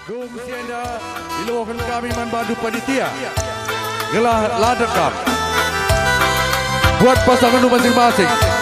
Dung sienda diluahkan kami membantu panitia gelah ladekam buat pasangan masing-masing.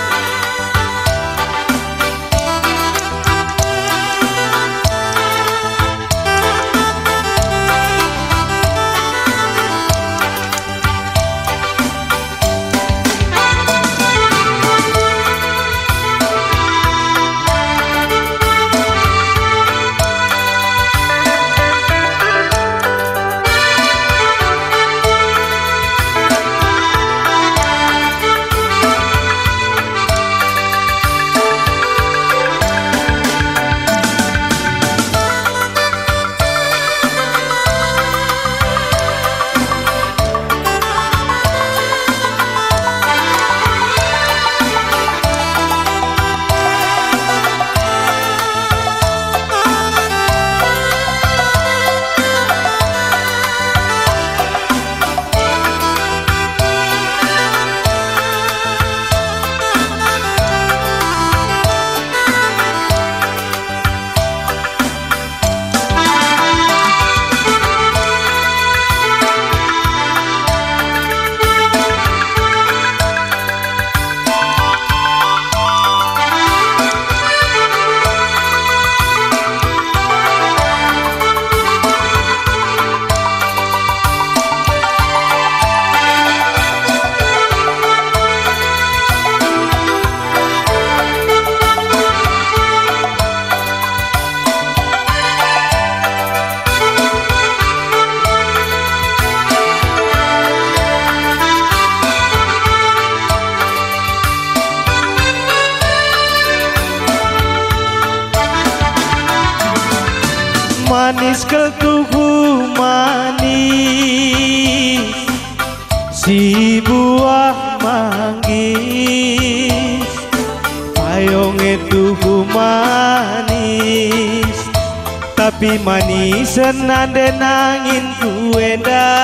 Manis ketuhu manis si buah manggis payonge tuhu manis tapi manis senande nangin kuenda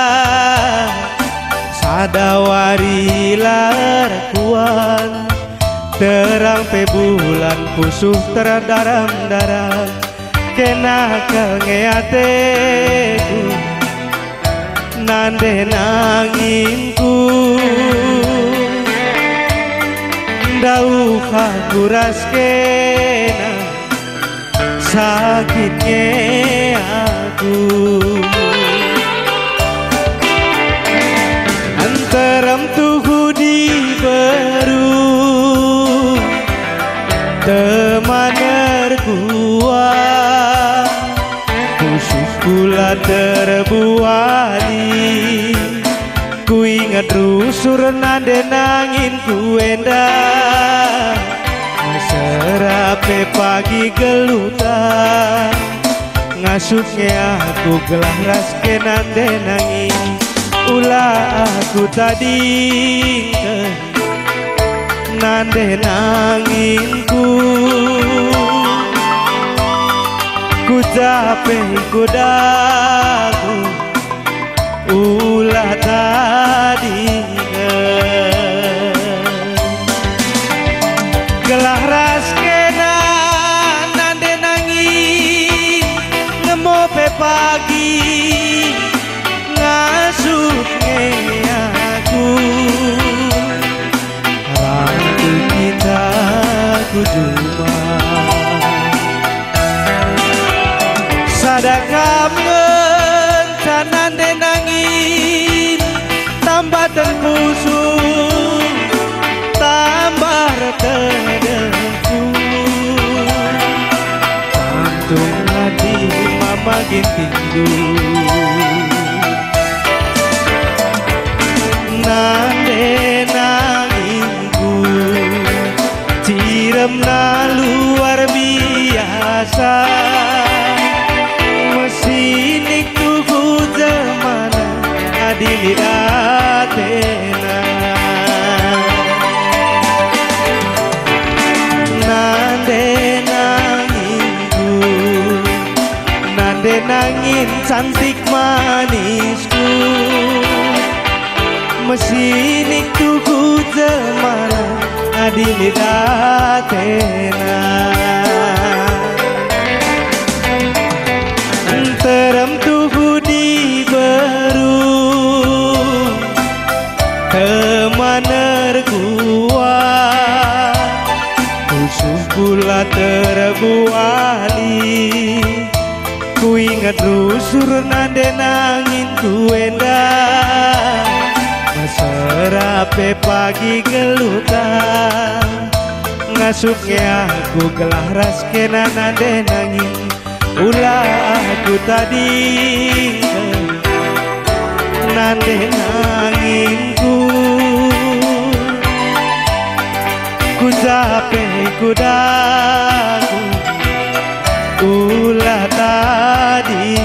sadawari larkuan terang pe bulan pusuh terdaram-daram kena kengeateku nande nanginku dauha kuras kena sakitnya aku antaram tuhu diberu teman erkuat kula terbuali ku ingat rusur nande nangin ku enda serape pagi gelutan ngasuknya aku gelah raske nande nangin ulah aku tadi nande nanginku ku capek kudaku ulah tadi gelah raskena nande nangin ngemope pagi ngasuknya aku rangku kita ku cuma sadakam ngencanan denangin tambah tempusu tambah retedeku kantung hati mama gintinggu nande nanginku ciremna luar biasa sinik tuku zamana adilidatena nande nanginku nande nangin cantik manisku mesinik tuku zamana adilidatena teremtu budi berung kemana kuat khusus pula terbuali ku ingat rusur nade nangin ku endah maserape pagi gelutan ngasuknya aku gelah ras kena nade nangin ulah aku tadi nade nanginku ku capek kudaku ulah tadi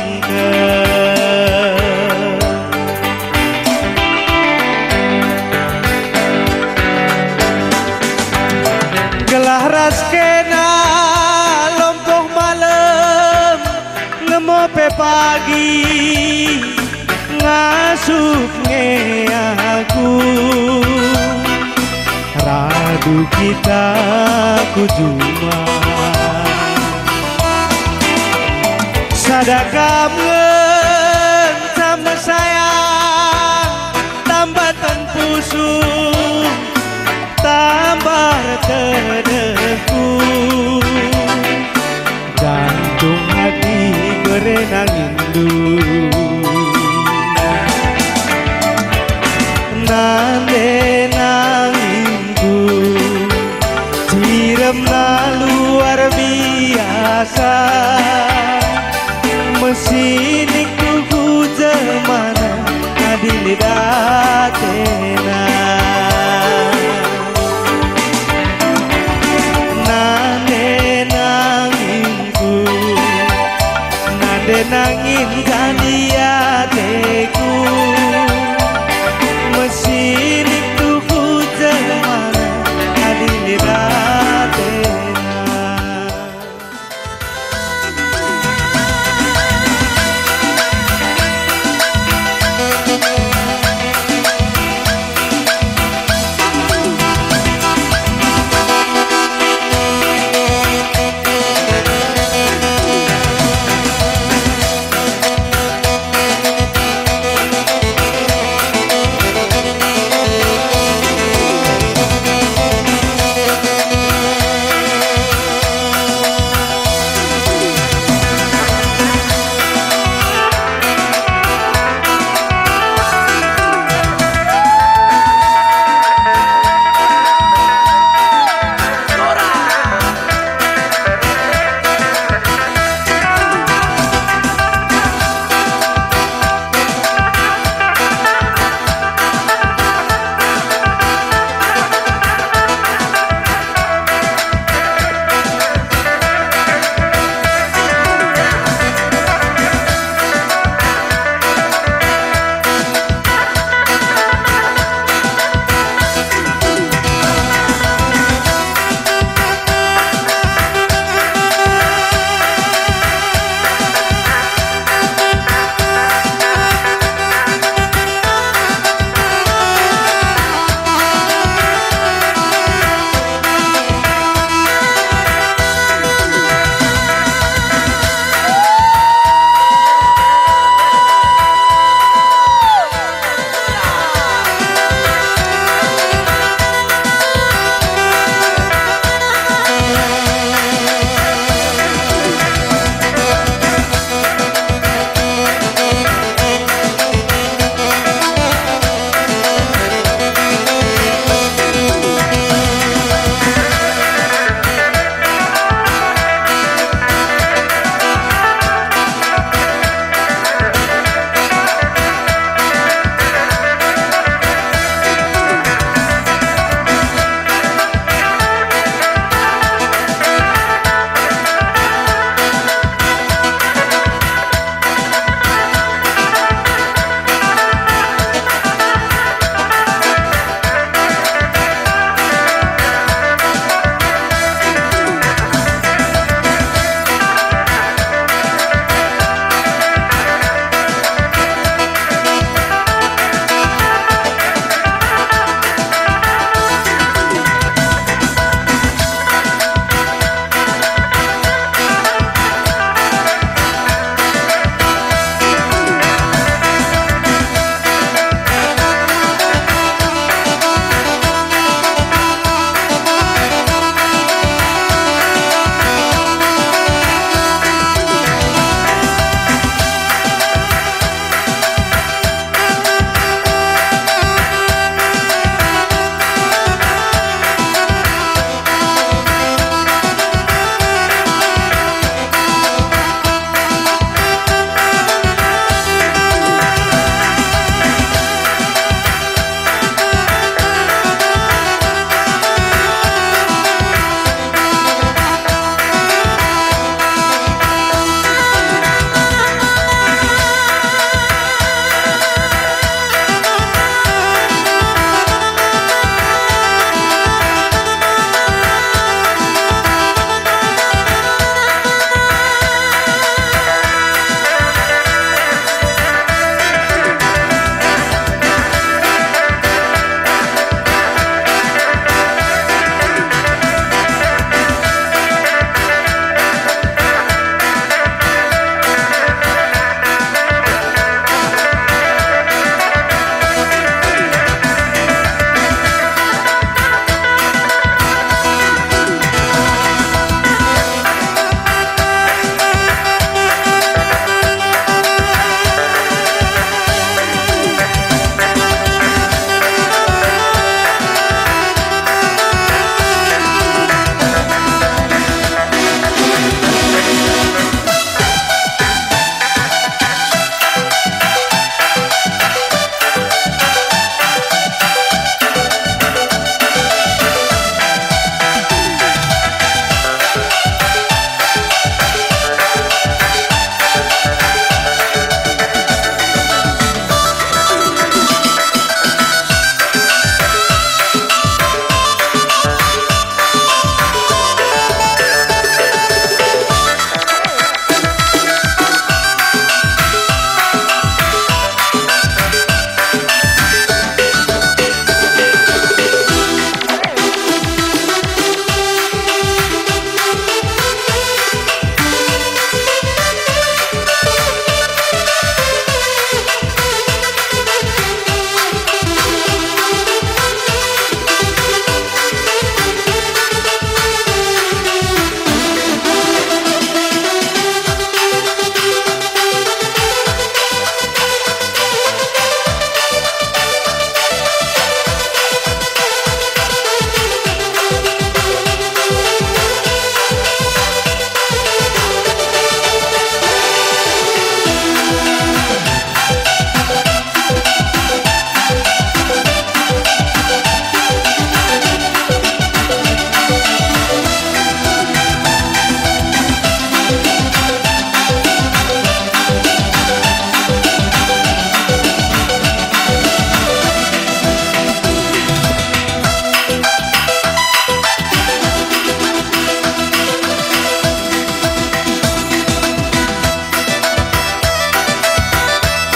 gelah ras kena lompoh malam ngemope pagi ngasupnya aku radu kita ku juma sadakam sama saya tambatan pusung tambah terdeku jantung hati berenang indu nande nanginku ciremna luar biasa mesin ku jemana adilidatena nangin kania teku mesin itu ku jemana adiliratena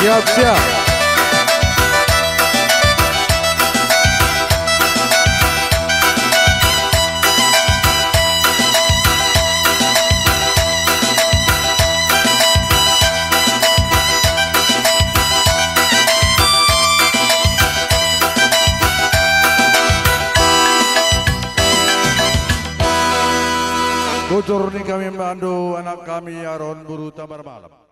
Siap-siap. Bocor ni kami membantu anak kami Aron Guru Tabar Malam.